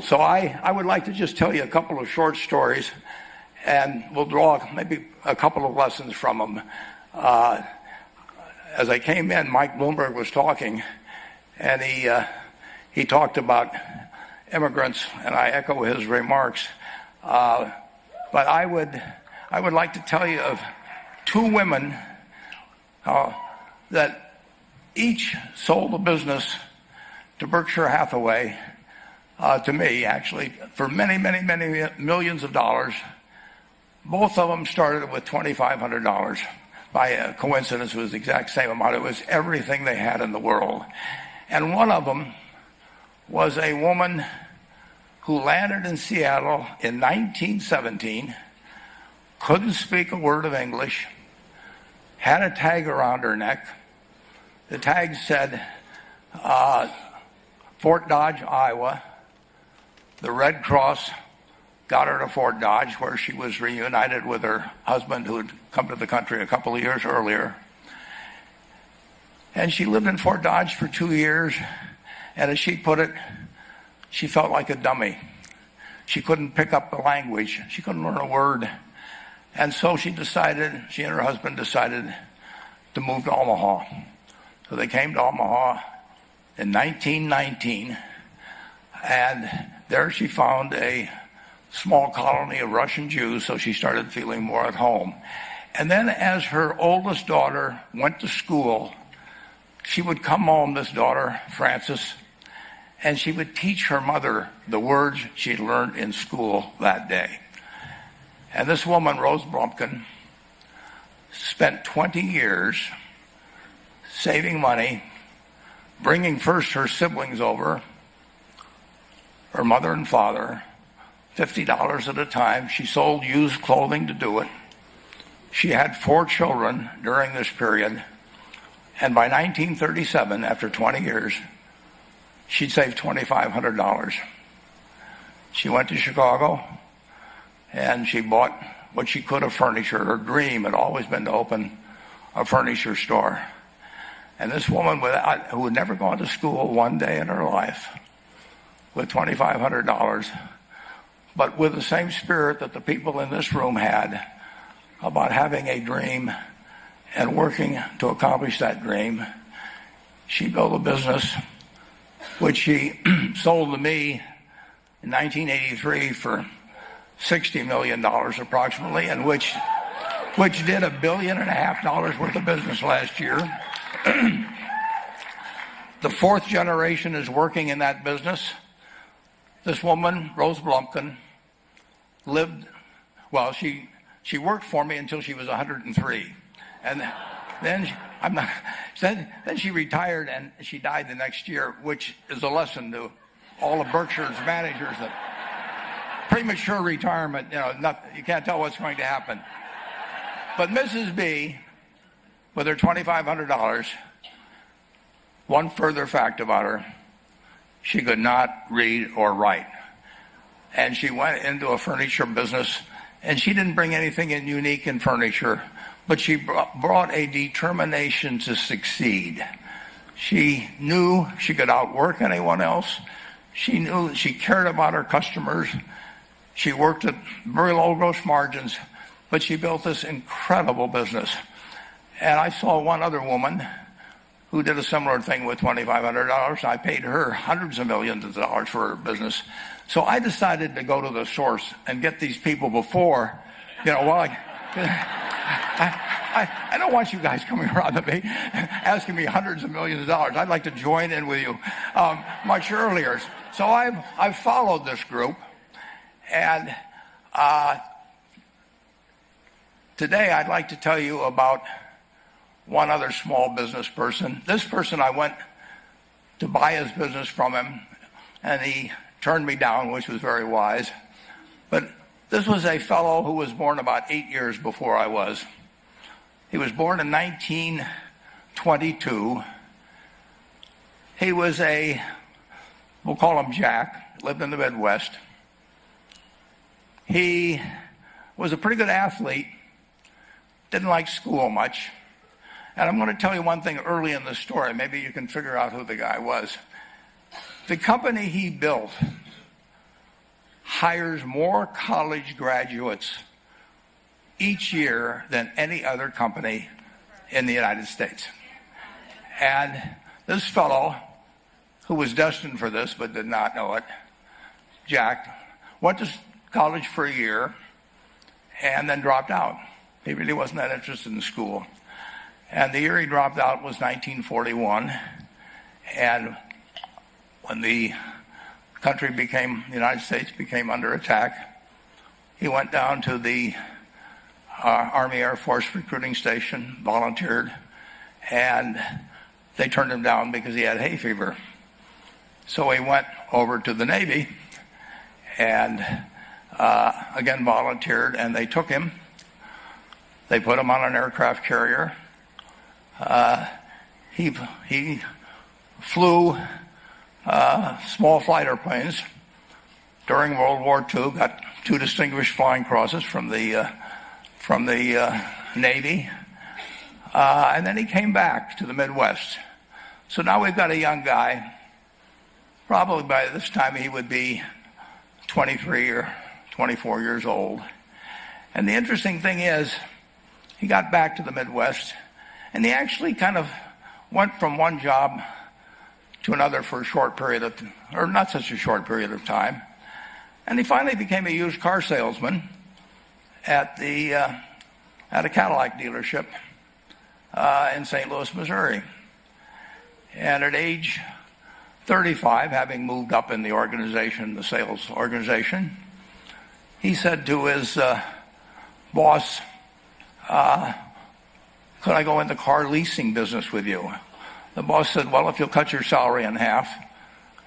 world. So I would like to just tell you a couple of short stories, and we'll draw maybe a couple of lessons from them. As I came in, Mike Bloomberg was talking, and he talked about immigrants, and I echo his remarks. But I would like to tell you of two women that each sold a business to Berkshire Hathaway, to me actually, for many, many, many millions of dollars. Both of them started with $2,500. By a coincidence, it was the exact same amount. It was everything they had in the world. And one of them was a woman who landed in Seattle in 1917, couldn't speak a word of English, had a tag around her neck. The tag said, Fort Dodge, Iowa. The Red Cross got her to Fort Dodge, where she was reunited with her husband, who had come to the country a couple of years earlier. And she lived in Fort Dodge for 2 years, and as she put it, she felt like a dummy. She couldn't pick up the language. She couldn't learn a word. And so she and her husband decided to move to Omaha. So they came to Omaha in 1919, and there she found a small colony of Russian Jews, so she started feeling more at home. And then as her oldest daughter went to school, she would come home, this daughter, Frances, and she would teach her mother the words she'd learned in school that day. And this woman, Rose Blumkin, spent 20 years saving money, bringing first her siblings over, her mother and father, $50 at a time. She sold used clothing to do it. She had 4 children during this period. And by 1937, after 20 years, she'd saved $2,500. She went to Chicago, and she bought what she could of furniture. Her dream had always been to open a furniture store. And this woman, who had never gone to school one day in her life, with $2,500, but with the same spirit that the people in this room had about having a dream and working to accomplish that dream, she built a business which she sold to me in 1983 for $60 million approximately, and which did $1.5 billion worth of business last year. The 4th generation is working in that business. This woman, Rose Blumkin, she worked for me until she was 103. And then she retired, and she died the next year, which is a lesson to all of Berkshire's managers that premature retirement, you can't tell what's going to happen. But Mrs. B, with her $2,500, one further fact about her: she could not read or write. And she went into a furniture business, and she didn't bring anything unique in furniture, but she brought a determination to succeed. She knew she could outwork anyone else. She knew she cared about her customers. She worked at very low gross margins, but she built this incredible business. And I saw one other woman who did a similar thing with $2,500. I paid her hundreds of millions of dollars for her business. So I decided to go to the source and get these people before, I don't want you guys coming around to me asking me hundreds of millions of dollars. I'd like to join in with you much earlier. So I've followed this group, and today I'd like to tell you about one other small business person. This person, I went to buy his business from him, and he turned me down, which was very wise. But this was a fellow who was born about 8 years before I was. He was born in 1922. He was we'll call him Jack, lived in the Midwest. He was a pretty good athlete, didn't like school much. And I'm going to tell you one thing early in the story. Maybe you can figure out who the guy was. The company he built hires more college graduates each year than any other company in the United States. And this fellow, who was destined for this but did not know it, Jack, went to college for a year and then dropped out. He really wasn't that interested in school. And the year he dropped out was 1941. And when the United States became under attack, he went down to the Army Air Force recruiting station, volunteered, and they turned him down because he had hay fever. So he went over to the Navy and again volunteered, and they took him. They put him on an aircraft carrier. He flew small fighter planes during World War II, got 2 distinguished flying crosses from the Navy, and then he came back to the Midwest. So now we've got a young guy. Probably by this time he would be 23 or 24 years old. And the interesting thing is, he got back to the Midwest, and he actually kind of went from one job to another for a short period of, or not such a short period of time. And he finally became a used car salesman at a Cadillac dealership in St. Louis, Missouri. And at age 35, having moved up in the organization, the sales organization, he said to his boss, could I go in the car leasing business with you? The boss said, well, if you'll cut your salary in half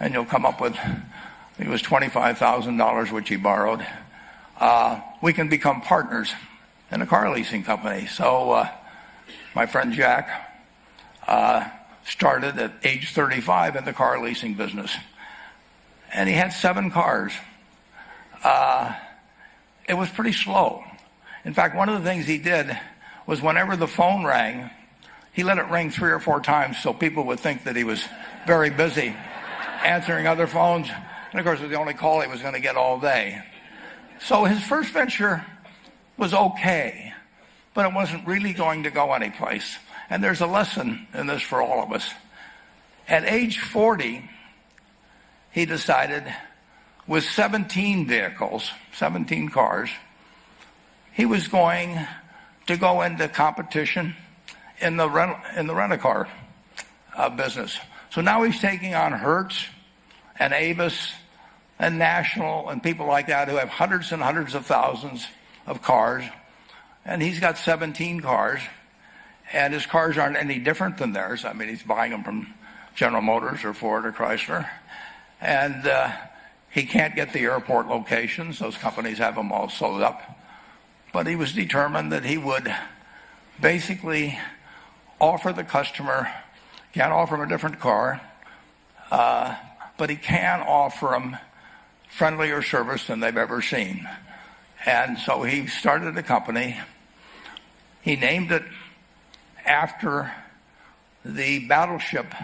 and you'll come up with, it was $25,000, which he borrowed, we can become partners in a car leasing company. So my friend Jack started at age 35 in the car leasing business. And he had 7 cars. It was pretty slow. In fact, one of the things he did was whenever the phone rang, he let it ring 3 or 4 times so people would think that he was very busy answering other phones. And of course, it was the only call he was going to get all day. So his first venture was okay, but it wasn't really going to go anyplace. And there's a lesson in this for all of us. At age 40, he decided, with 17 vehicles, 17 cars, he was going to go into competition in the rent-a-car business. So now he's taking on Hertz and Avis and National and people like that who have hundreds and hundreds of thousands of cars. And he's got 17 cars. And his cars aren't any different than theirs. I mean, he's buying them from General Motors or Ford or Chrysler. And he can't get the airport locations. Those companies have them all sold up. But he was determined that he would basically offer the customer, can't offer him a different car, but he can offer them friendlier service than they've ever seen. And so he started a company. He named it after the battleship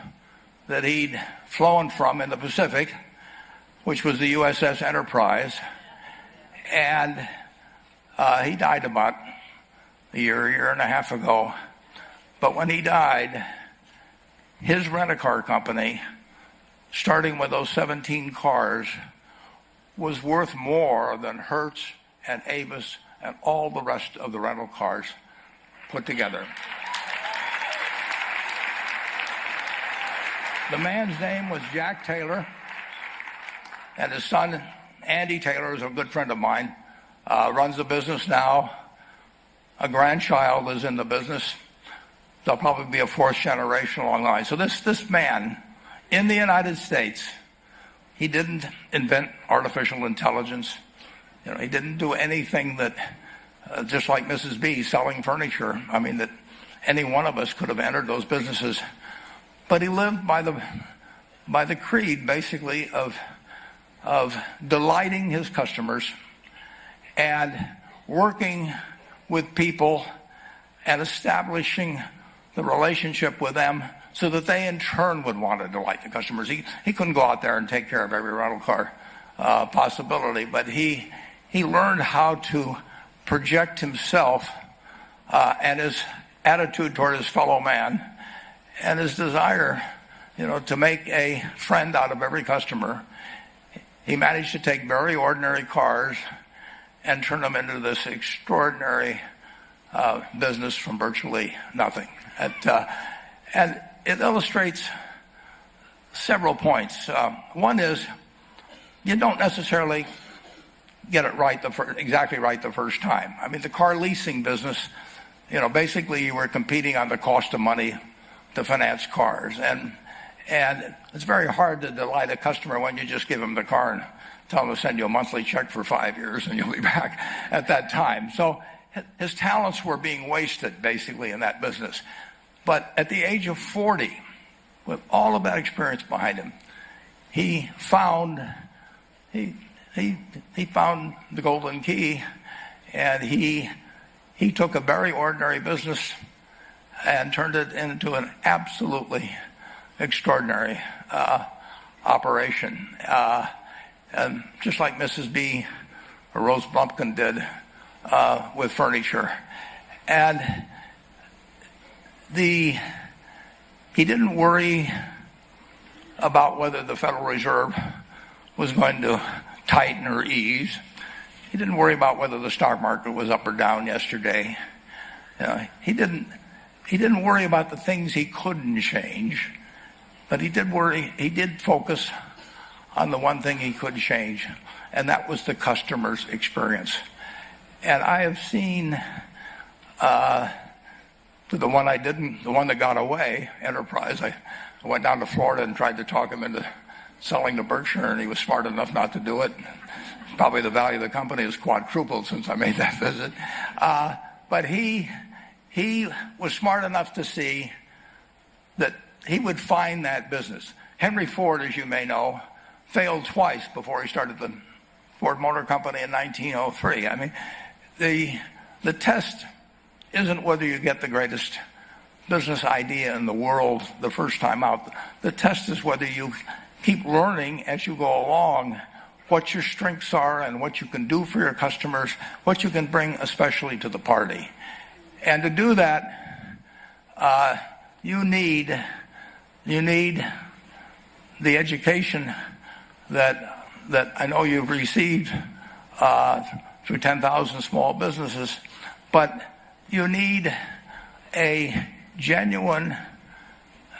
that he'd flown from in the Pacific, which was the USS Enterprise. And he died about a year and a half ago. But when he died, his rent-a-car company, starting with those 17 cars, was worth more than Hertz and Avis and all the rest of the rental cars put together. The man's name was Jack Taylor, and his son, Andy Taylor, is a good friend of mine, runs the business now. A grandchild is in the business. There'll probably be a 4th generation along the line. So this man, in the United States, he didn't invent artificial intelligence. You know, he didn't do anything that, just like Mrs. B selling furniture, I mean, that any one of us could have entered those businesses. But he lived by the creed, basically, of delighting his customers and working with people and establishing the relationship with them so that they in turn would want to delight the customers. He couldn't go out there and take care of every rental car possibility, but he learned how to project himself and his attitude toward his fellow man and his desire, to make a friend out of every customer. He managed to take very ordinary cars and turn them into this extraordinary business from virtually nothing. And it illustrates several points. One is you don't necessarily get it right exactly right the first time. I mean, the car leasing business, basically you were competing on the cost of money to finance cars, and it's very hard to delight a customer when you just give them the car and tell them to send you a monthly check for 5 years and you'll be back at that time. So his talents were being wasted basically in that business. But at the age of 40, with all of that experience behind him, he found the golden key, and he took a very ordinary business and turned it into an absolutely extraordinary operation. And just like Mrs. B or Rose Blumkin did with furniture. And he didn't worry about whether the Federal Reserve was going to tighten or ease. He didn't worry about whether the stock market was up or down yesterday. He didn't worry about the things he couldn't change, but he did focus on the one thing he could change, and that was the customer's experience. And I have seen to the one that got away, Enterprise. I went down to Florida and tried to talk him into selling to Berkshire, and he was smart enough not to do it. Probably the value of the company has quadrupled since I made that visit. But he was smart enough to see that he would find that business. Henry Ford, as you may know, failed twice before he started the Ford Motor Company in 1903. I mean, the test isn't whether you get the greatest business idea in the world the first time out. The test is whether you keep learning as you go along what your strengths are and what you can do for your customers, what you can bring especially to the party. And to do that, you need the education that I know you've received through 10,000 small businesses, but you need a genuine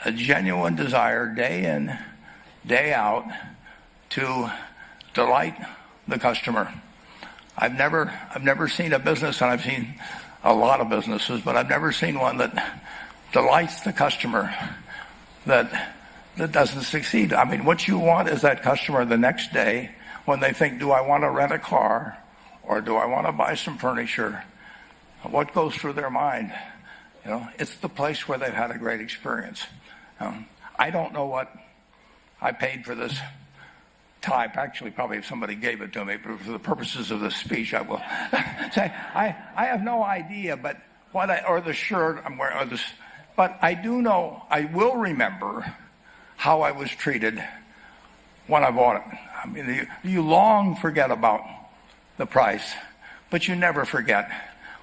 desire day in, day out to delight the customer. I've never seen a business, and I've seen a lot of businesses, but I've never seen one that delights the customer that doesn't succeed. I mean, what you want is that customer the next day when they think, do I want to rent a car or do I want to buy some furniture? What goes through their mind? It's the place where they've had a great experience. I don't know what I paid for this tie. Actually, probably if somebody gave it to me, but for the purposes of this speech, I will say I have no idea. But or the shirt I'm wearing, but I do know. I will remember how I was treated when I bought it. I mean, you long forget about the price, but you never forget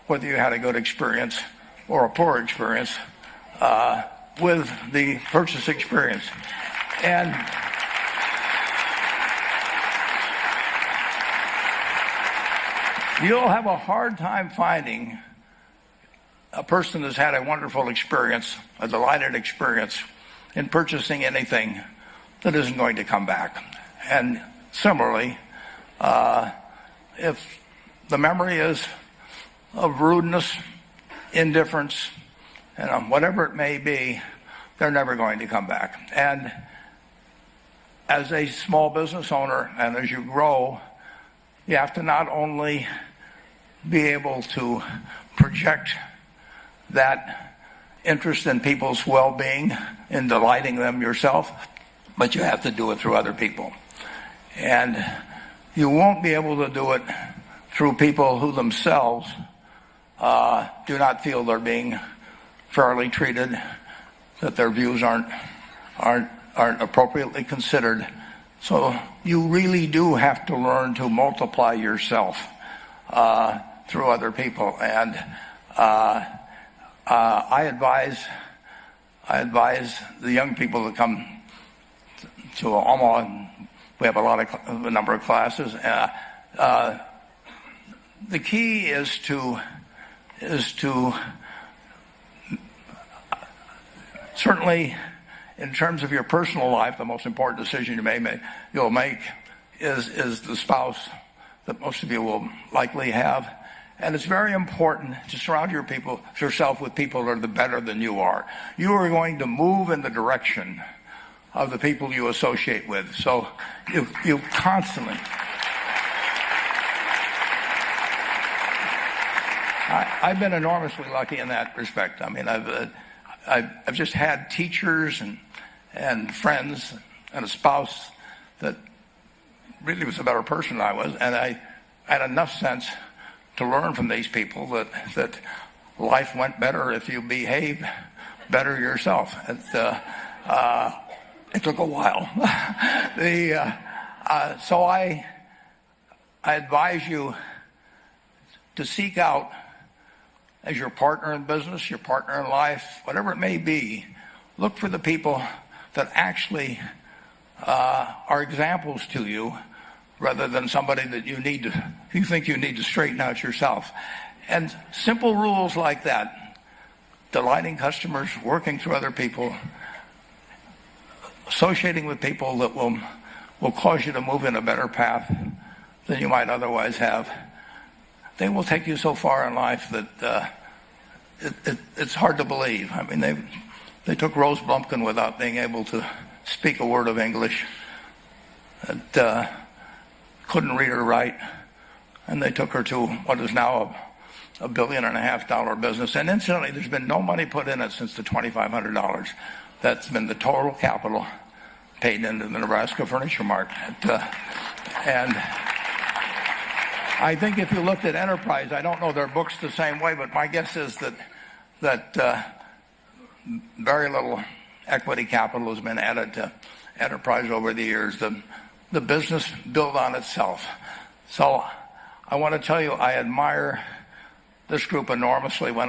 whether you had a good experience or a poor experience with the purchase experience. And you'll have a hard time finding a person that's had a wonderful experience, a delighted experience in purchasing anything that isn't going to come back. And similarly, if the memory is of rudeness, indifference, whatever it may be, they're never going to come back. And as a small business owner, and as you grow, you have to not only be able to project that interest in people's well-being, in delighting them yourself, but you have to do it through other people. And you won't be able to do it through people who themselves do not feel they're being fairly treated, that their views aren't appropriately considered, So you really do have to learn to multiply yourself through other people. And I advise the young people that come to Omaha. We have a number of classes. The key is to certainly, in terms of your personal life, the most important decision you'll make is the spouse that most of you will likely have. And it's very important to surround yourself with people that are better than you are. You are going to move in the direction of the people you associate with. So you constantly. I've been enormously lucky in that respect. I mean, I've just had teachers and friends and a spouse that really was a better person than I was, and I had enough sense to learn from these people that life went better if you behave better yourself. It took a while. So I advise you to seek out, as your partner in business, your partner in life, whatever it may be, look for the people that actually are examples to you, rather than somebody that you think you need to straighten out yourself. And simple rules like that, delighting customers, working through other people, associating with people that will cause you to move in a better path than you might otherwise have, they will take you so far in life that it's hard to believe. I mean, they took Rose Blumkin without being able to speak a word of English, and couldn't read or write, and they took her to what is now a $1.5 billion business. And incidentally, there's been no money put in it since the $2,500. That's been the total capital paid into the Nebraska Furniture Mart. And I think if you looked at Enterprise, I don't know their books the same way, but my guess is that very little equity capital has been added to Enterprise over the years. The business built on itself. So I want to tell you, I admire this group enormously. When